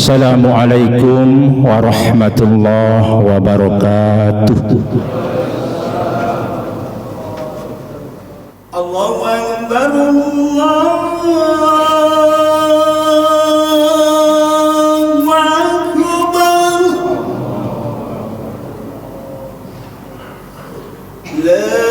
Assalamualaikum warahmatullahi wabarakatuh. Allahu Akbar, Allahu Akbar. La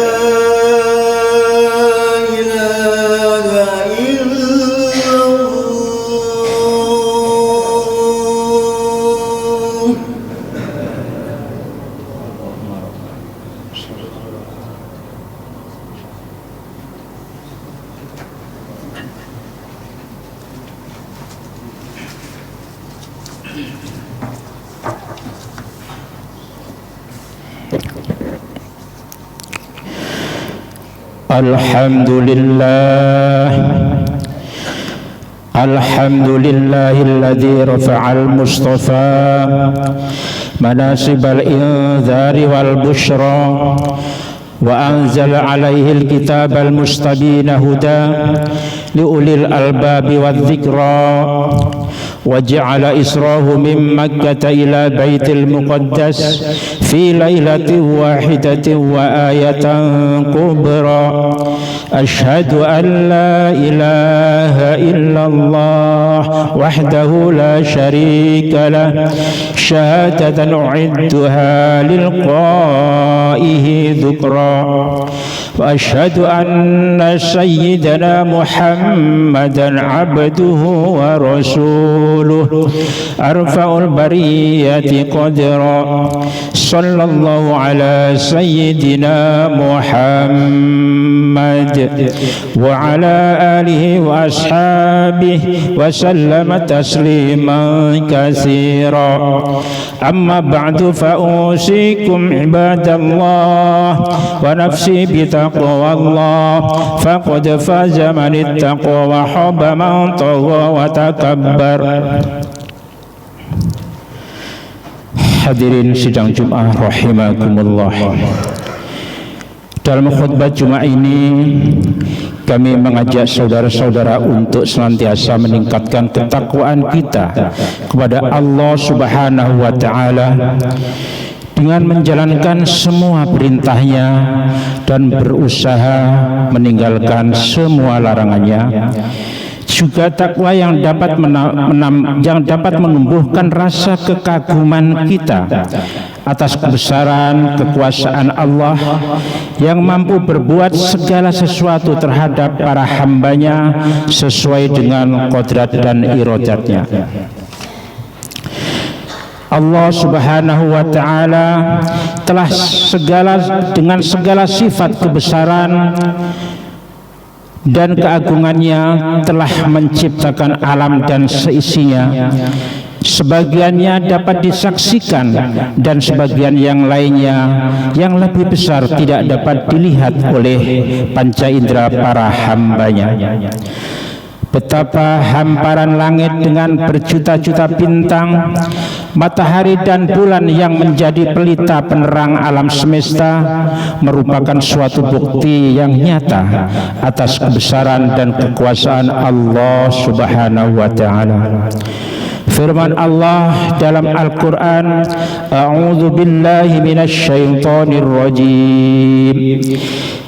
Alhamdulillahilladzi rafa'al mustafa manasibal inzari wal bushra wa anzala alaihi alkitabal mustabina huda liulil albabi wadh-dhikra wa ja'ala israhu min Makkah ila baitil muqaddas fi lailatin wahidatin wa ayatan kubra. Ashhadu an la ilaha illallah wahdahu la syarika lah syahadatan u'idduha lilqaihi dhukra. Wa ashhadu anna sayyidana Muhammadan abduhu wa rasuluh arfa'ul bariyati qadra. Sallallahu ala sayyidina Muhammad wa ala alihi wa ashabihi wa sallama tasliman katsira. Amma ba'du fa usikum ibadallah wa nafsi bi taqwallah faqad faza man ittaqa wa haba man tagha wa takabbar. Hadirin sidang Jumat rahimakumullah. Dalam khutbah Jumat ini kami mengajak saudara-saudara untuk senantiasa meningkatkan ketakwaan kita kepada Allah Subhanahu wa taala dengan menjalankan semua perintahnya dan berusaha meninggalkan semua larangannya. Juga takwa yang dapat menumbuhkan rasa kekaguman kita atas kebesaran kekuasaan Allah yang mampu berbuat segala sesuatu terhadap para hambanya sesuai dengan kodrat dan iradatnya. Allah Subhanahu wa taala telah dengan segala sifat kebesaran dan keagungannya telah menciptakan alam dan seisinya. Sebagiannya dapat disaksikan dan sebagian yang lainnya yang lebih besar tidak dapat dilihat oleh panca indera para hambanya. Betapa hamparan langit dengan berjuta-juta bintang, matahari dan bulan yang menjadi pelita penerang alam semesta merupakan suatu bukti yang nyata atas kebesaran dan kekuasaan Allah Subhanahu wa taala. Firman Allah dalam Al-Quran, A'udzu billahi minasy syaithanir rajim.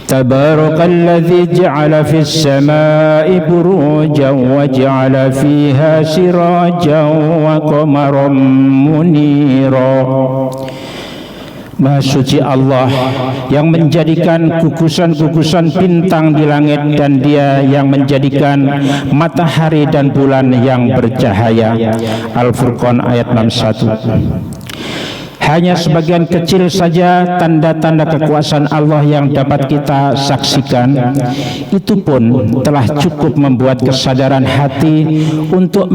Tabarakalladzi ja'ala fis samaa'i burujan wa ja'ala fiha sirajan wa qamaran munira. Maha suci Allah yang menjadikan gugusan-gugusan bintang di langit dan Dia yang menjadikan matahari dan bulan yang bercahaya. Al-Furqan ayat 61. Hanya sebagian kecil saja tanda-tanda kekuasaan Allah yang dapat kita saksikan. Itu pun telah cukup membuat kesadaran hati untuk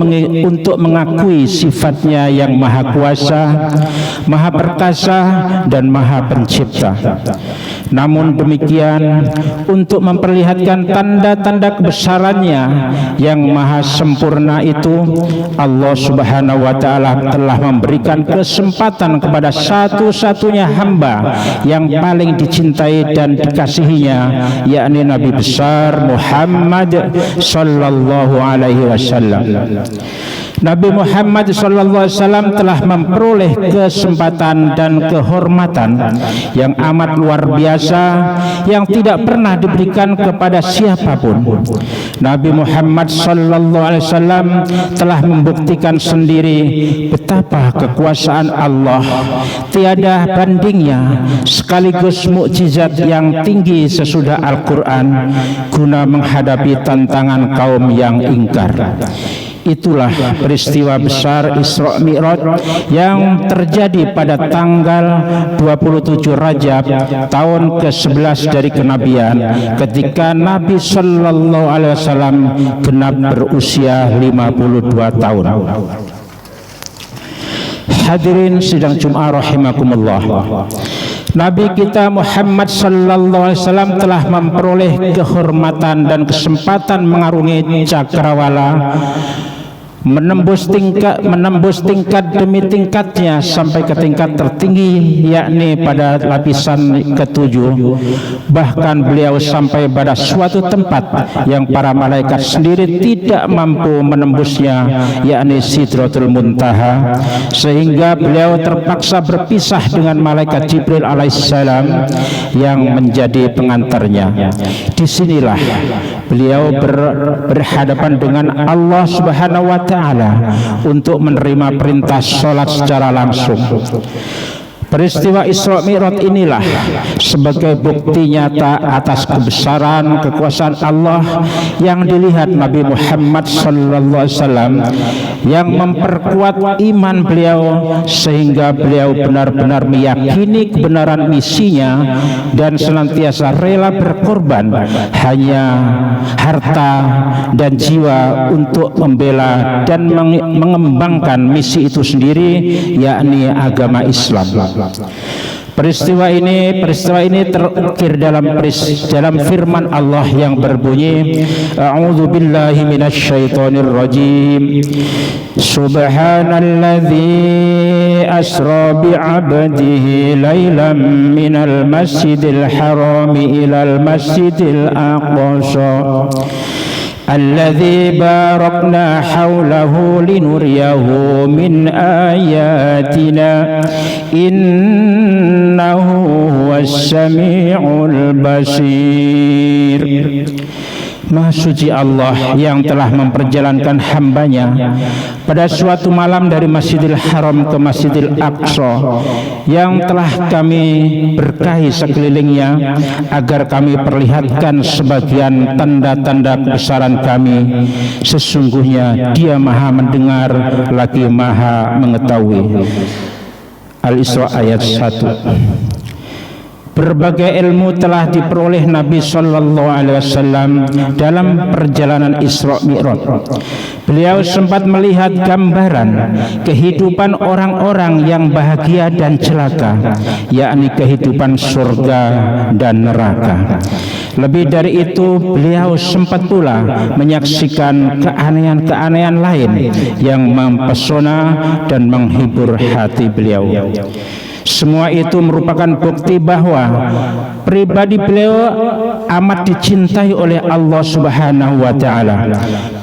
mengakui sifatnya yang maha kuasa, maha perkasa, dan maha pencipta. Namun demikian, untuk memperlihatkan tanda-tanda kebesarannya yang maha sempurna itu, Allah Subhanahu wa taala telah memberikan kesempatan kepada satu-satunya hamba yang paling dicintai dan dikasihinya, yakni Nabi besar Muhammad sallallahu alaihi wasallam. Nabi Muhammad SAW telah memperoleh kesempatan dan kehormatan yang amat luar biasa yang tidak pernah diberikan kepada siapapun. Nabi Muhammad SAW telah membuktikan sendiri betapa kekuasaan Allah tiada bandingnya, sekaligus mukjizat yang tinggi sesudah Al-Quran guna menghadapi tantangan kaum yang ingkar. Itulah peristiwa besar Isra Mi'raj yang terjadi pada tanggal 27 Rajab tahun ke-11 dari kenabian, ketika Nabi Sallallahu Alaihi Wasallam genap berusia 52 tahun. Hadirin sidang Jum'ah rahimakumullah, Nabi kita Muhammad sallallahu alaihi wasallam telah memperoleh kehormatan dan kesempatan mengarungi cakrawala, menembus tingkat demi tingkatnya sampai ke tingkat tertinggi, yakni pada lapisan ketujuh. Bahkan beliau sampai pada suatu tempat yang para malaikat sendiri tidak mampu menembusnya, yakni Sidratul Muntaha, sehingga beliau terpaksa berpisah dengan malaikat Jibril alaihissalam yang menjadi pengantarnya. Disinilah beliau berhadapan dengan Allah Subhanahu wa Ta'ala untuk menerima perintah sholat secara langsung. Peristiwa Isra Mi'raj inilah sebagai bukti nyata atas kebesaran kekuasaan Allah yang dilihat Nabi Muhammad SAW, yang memperkuat iman beliau sehingga beliau benar-benar meyakini kebenaran misinya dan senantiasa rela berkorban hanya harta dan jiwa untuk membela dan mengembangkan misi itu sendiri, yakni agama Islam. Peristiwa ini terukir dalam firman Allah yang berbunyi, A'udzu billahi minasyaitonir rajim. Subhanalladzi asra bi'abdihi lailan minal masjidil harami ilal masjidil aqsa alladzi barakna haulahu linuriyahu min ayatina innahu huwas sami'ul basir. Maha suci Allah yang telah memperjalankan hambanya pada suatu malam dari Masjidil Haram ke Masjidil Aqsa, yang telah kami berkahi sekelilingnya agar kami perlihatkan sebagian tanda-tanda kebesaran kami. Sesungguhnya Dia Maha mendengar lagi Maha mengetahui. Al-Isra ayat 1. Berbagai ilmu telah diperoleh Nabi Sallallahu Alaihi Wasallam dalam perjalanan Isra Mi'raj. Beliau sempat melihat gambaran kehidupan orang-orang yang bahagia dan celaka, yakni kehidupan surga dan neraka. Lebih dari itu, beliau sempat pula menyaksikan keanehan-keanehan lain yang mempesona dan menghibur hati beliau. Semua itu merupakan bukti bahwa pribadi beliau amat dicintai oleh Allah Subhanahu wa Ta'ala.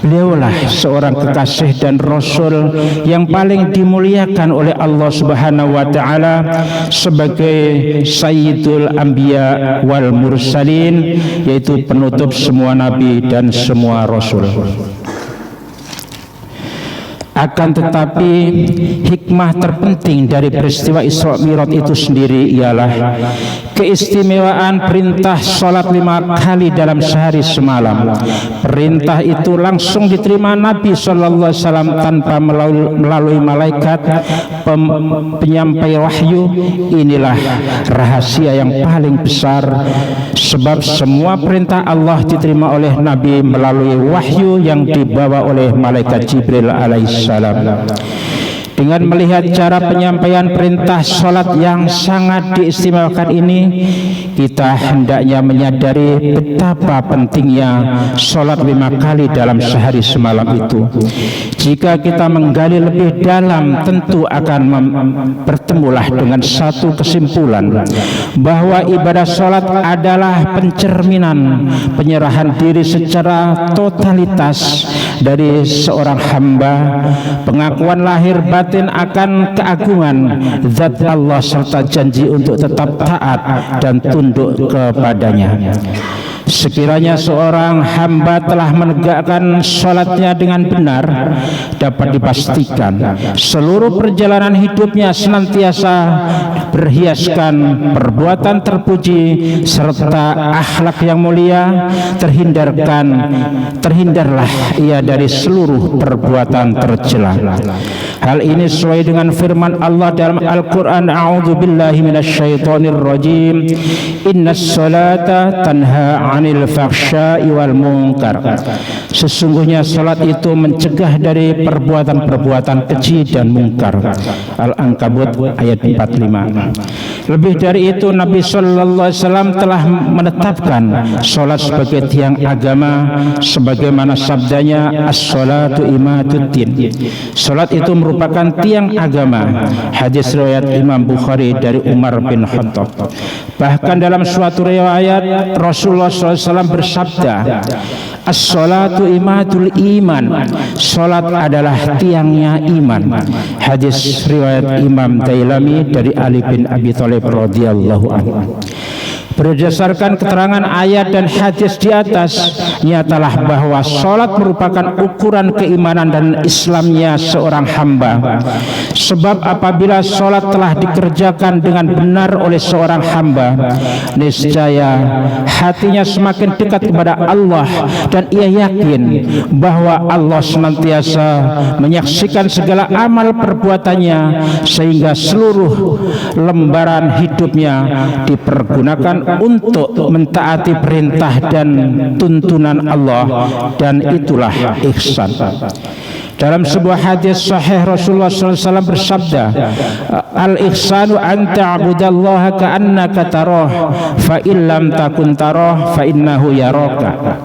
Beliaulah seorang kekasih dan Rasul yang paling dimuliakan oleh Allah Subhanahu wa Ta'ala sebagai Sayyidul Anbiya wal Mursalin, yaitu penutup semua nabi dan semua Rasul. Akan tetapi hikmah terpenting dari peristiwa Isra Mi'raj itu sendiri ialah keistimewaan perintah sholat 5 kali dalam sehari semalam. Perintah itu langsung diterima Nabi SAW tanpa melalui malaikat penyampai wahyu. Inilah rahasia yang paling besar, sebab semua perintah Allah diterima oleh Nabi melalui wahyu yang dibawa oleh malaikat Jibril alaihissalam. Dengan melihat cara penyampaian perintah sholat yang sangat diistimewakan ini, kita hendaknya menyadari betapa pentingnya sholat 5 kali dalam sehari semalam itu. Jika kita menggali lebih dalam, tentu akan bertemulah dengan satu kesimpulan bahwa ibadah sholat adalah pencerminan penyerahan diri secara totalitas dari seorang hamba, pengakuan lahir batin akan keagungan zat Allah serta janji untuk tetap taat dan tunduk kepadanya. Sekiranya seorang hamba telah menegakkan sholatnya dengan benar, dapat dipastikan seluruh perjalanan hidupnya senantiasa berhiaskan perbuatan terpuji serta akhlak yang mulia. Terhindarlah ia dari seluruh perbuatan tercela. Hal ini sesuai dengan firman Allah dalam Al-Quran, A'udzubillahi minasyaitonirrajim, Innas salata tanha 'anil fakhsya'i wal munkar. Sesungguhnya salat itu mencegah dari perbuatan-perbuatan keji dan mungkar. Al-Ankabut ayat 45. Lebih dari itu, Nabi sallallahu alaihi wasallam telah menetapkan salat sebagai tiang agama sebagaimana sabdanya, as-salatu imaduddin. Salat itu merupakan tiang agama. Hadis riwayat Imam Bukhari dari Umar bin Khattab. Bahkan dalam suatu riwayat Rasulullah SAW bersabda, as-salatu imadul iman. Salat adalah tiangnya iman. Hadis riwayat Imam Dailami dari Ali bin Abi Thalib radhiyallahu anhu. Berdasarkan keterangan ayat dan hadis di atas, nyatalah bahwa sholat merupakan ukuran keimanan dan Islamnya seorang hamba. Sebab apabila sholat telah dikerjakan dengan benar oleh seorang hamba, niscaya hatinya semakin dekat kepada Allah dan ia yakin bahwa Allah senantiasa menyaksikan segala amal perbuatannya, sehingga seluruh lembaran hidupnya dipergunakan untuk mentaati perintah dan tuntunan Allah, dan itulah ihsan. Dalam sebuah hadis sahih Rasulullah SAW bersabda, al-ihsanu an ta'budallaha ka'annaka tarah, fa illam takun tarah fa innahu yaraka.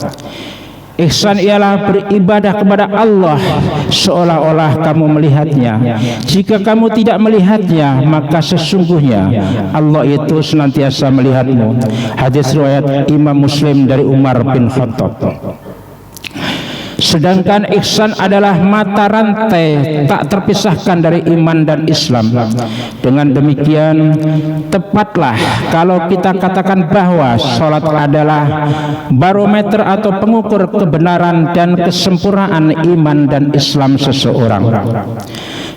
Ihsan ialah beribadah kepada Allah seolah-olah kamu melihatnya. Jika kamu tidak melihatnya, maka sesungguhnya Allah itu senantiasa melihatmu. Hadis riwayat Imam Muslim dari Umar bin Khattab. Sedangkan ihsan adalah mata rantai tak terpisahkan dari iman dan Islam. Dengan demikian, tepatlah kalau kita katakan bahwa sholat adalah barometer atau pengukur kebenaran dan kesempurnaan iman dan Islam seseorang.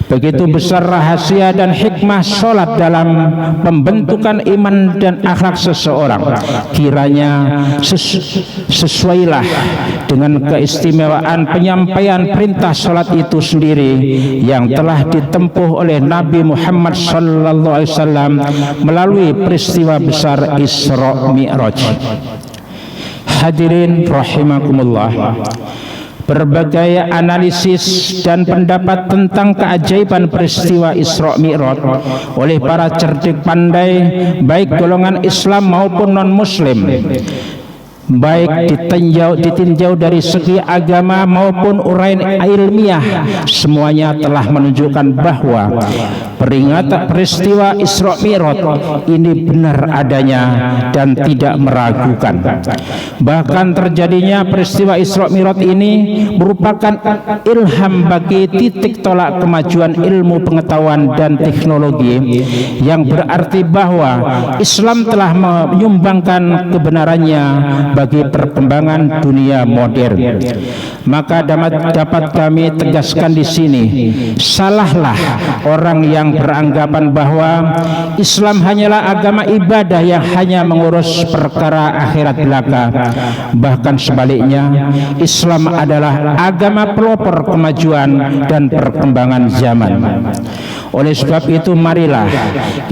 Begitu besar rahasia dan hikmah sholat dalam pembentukan iman dan akhlak seseorang. Kiranya sesuailah dengan keistimewaan penyampaian perintah sholat itu sendiri yang telah ditempuh oleh Nabi Muhammad SAW melalui peristiwa besar Isra Mi'raj. Hadirin rahimakumullah, berbagai analisis dan pendapat tentang keajaiban peristiwa Isra Mi'raj oleh para cerdik pandai, baik golongan Islam maupun non-Muslim, baik ditinjau dari segi agama maupun uraian ilmiah, semuanya telah menunjukkan bahwa peringatan peristiwa Isra Mi'raj ini benar adanya dan tidak meragukan. Bahkan terjadinya peristiwa Isra Mi'raj ini merupakan ilham bagi titik tolak kemajuan ilmu pengetahuan dan teknologi, yang berarti bahwa Islam telah menyumbangkan kebenarannya bagi perkembangan dunia modern. Maka dapat kami tegaskan di sini, salahlah orang yang beranggapan bahwa Islam hanyalah agama ibadah yang hanya mengurus perkara akhirat belaka. Bahkan sebaliknya, Islam adalah agama pelopor kemajuan dan perkembangan zaman. Oleh sebab itu, marilah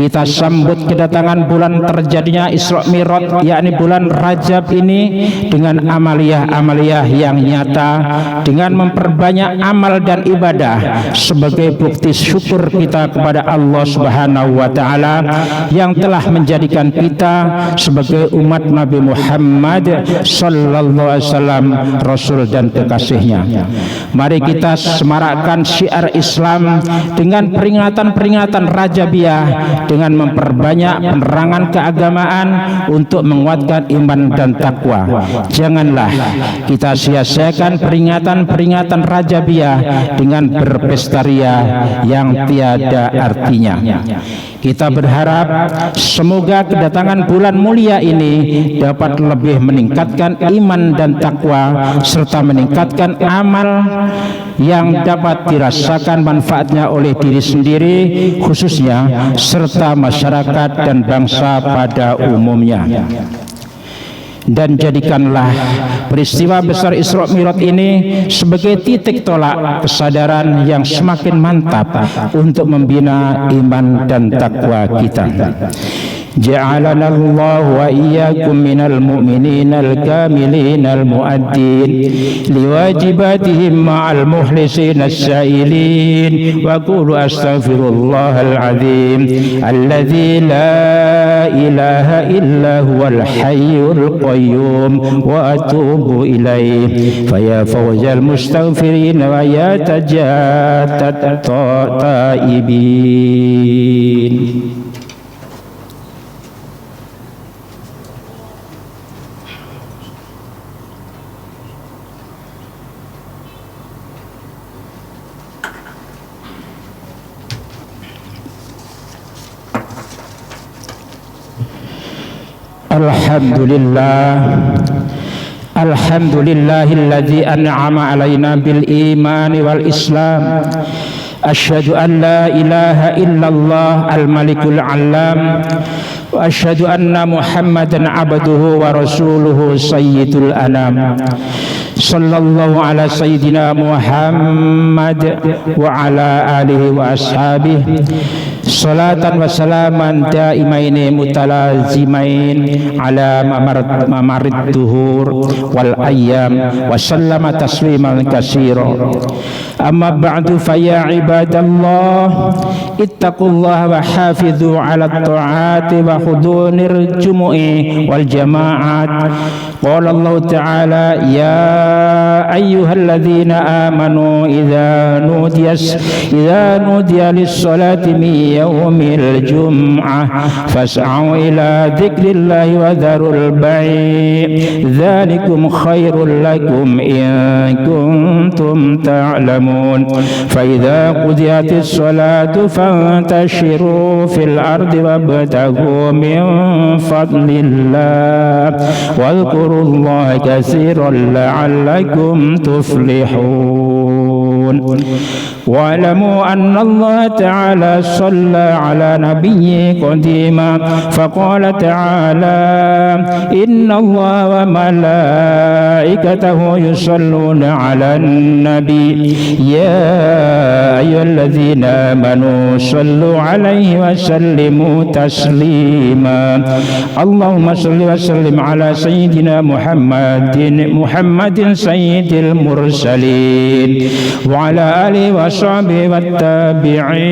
kita sambut kedatangan bulan terjadinya Isra Mi'raj, yakni bulan Rajab ini ini dengan amaliyah-amaliyah yang nyata, dengan memperbanyak amal dan ibadah sebagai bukti syukur kita kepada Allah Subhanahu wa taala yang telah menjadikan kita sebagai umat Nabi Muhammad sallallahu alaihi wasallam rasul dan kekasihnya. Mari kita semarakkan syiar Islam dengan peringatan-peringatan Rajabiyah, dengan memperbanyak penerangan keagamaan untuk menguatkan iman dan takwa. Janganlah kita sia-siakan peringatan-peringatan Rajabiyah dengan berpesta ria yang tiada artinya. Kita berharap semoga kedatangan bulan mulia ini dapat lebih meningkatkan iman dan takwa serta meningkatkan amal yang dapat dirasakan manfaatnya oleh diri sendiri khususnya serta masyarakat dan bangsa pada umumnya. Dan jadikanlah peristiwa besar Isra Mi'raj ini sebagai titik tolak kesadaran yang semakin mantap untuk membina iman dan takwa kita. جعلنا الله وإياكم من المؤمنين الكاملين المؤدين لواجباتهم مع المخلصين السائلين وقولوا أستغفر الله العظيم الذي لا إله إلا هو الحي القيوم وأتوب إليه فيا فوز المستغفرين ويا تجات التائبين. Alhamdulillahilladzi an'ama alaina bil iman wal islam. Asyhadu an la ilaha illallah al malikul alam wa asyhadu anna muhammadan abduhu wa rasuluhu sayyidul anam. Sallallahu ala sayyidina Muhammad wa ala alihi wa ashabihi salatan wa salaman daimaini mutalazimain ala mamarid duhur wal ayyam wa sallama tasliman katsira. Amma ba'du fa ya ibadallah ittaqullaha wa hafidhu ala ta'ati wa khudunir jumu'i wal jama'at. Qala Allah ta'ala ya ayyuhalladzina amanu idza nudiya lis-salati min yaumil jum'ah fas'au ila dzikrillahi wa dzarul bai' dzalikum khairul lakum in kuntum ta'lamun. Fa idza qudiyatis salatu fantashiru fil ardi wabtaghu min fadlillah wadhkurullaha katsiran la'allakum tuflihun. Wa'lamu anna Allah ta'ala shalla ala nabiyyi qadima faqala ta'ala inna Allah wa malaikatahu yusalluna ala nabi ya ayyuhalladzina amanu sallu alaihi wa sallimu taslima. Allahumma salli wa sallim ala sayyidina Muhammadin sayyidil mursalin wa ala alihi wa sahbihi wat tabi'in.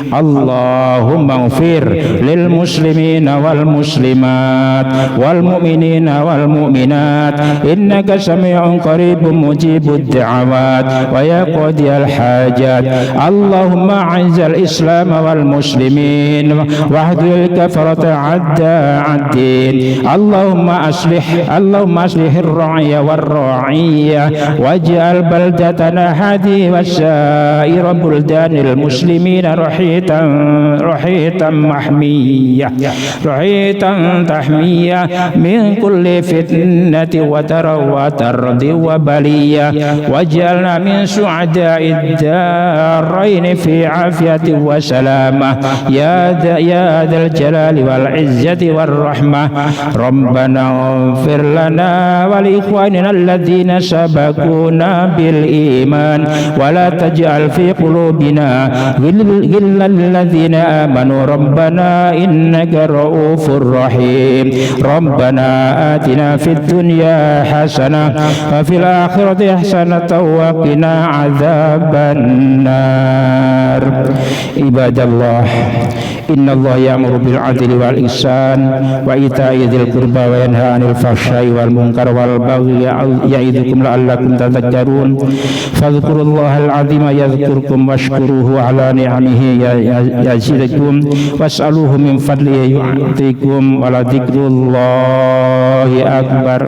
Allahumma ighfir lil muslimina wal muslimat wal mu'minina wal mu'minat innaka sami'un qaribun mujibud da'awat wa ya qadiyal hajat. Allahumma a'izzal islam wal muslimin wahdil kafarata adda ad-din. Allahumma aslihir ra'ya war ra'iyah waj'al baldatana hadi wasair buldanil muslimin rahitan mahmiyah rahitan tahmiyah min kulli fitnati wa tardi wa baliyah waj'alna min su'ada'id darain fi afiyati wa salamah ya dzal jalali wal izzati war rahmah. Rabbana ighfir lana wa li ikhwanina alladhina sabaquna بالإيمان ولا تجعل في قلوبنا غلا للذين آمنوا ربنا إنك رؤوف رحيم ربنا آتنا في الدنيا حسنة وفي الآخرة حسنة وقنا عذاب النار عباد الله إن الله يأمر بالعدل والإحسان وإيتاء ذي القربى وينهى عن الفحشاء والمنكر والبغي يعظكم لعلكم تذكرون فاذكروا الله العظيم يذكركم واشكروه على نعمه يزدكم واسألوه من فضله يعطيكم ولذكر الله أكبر.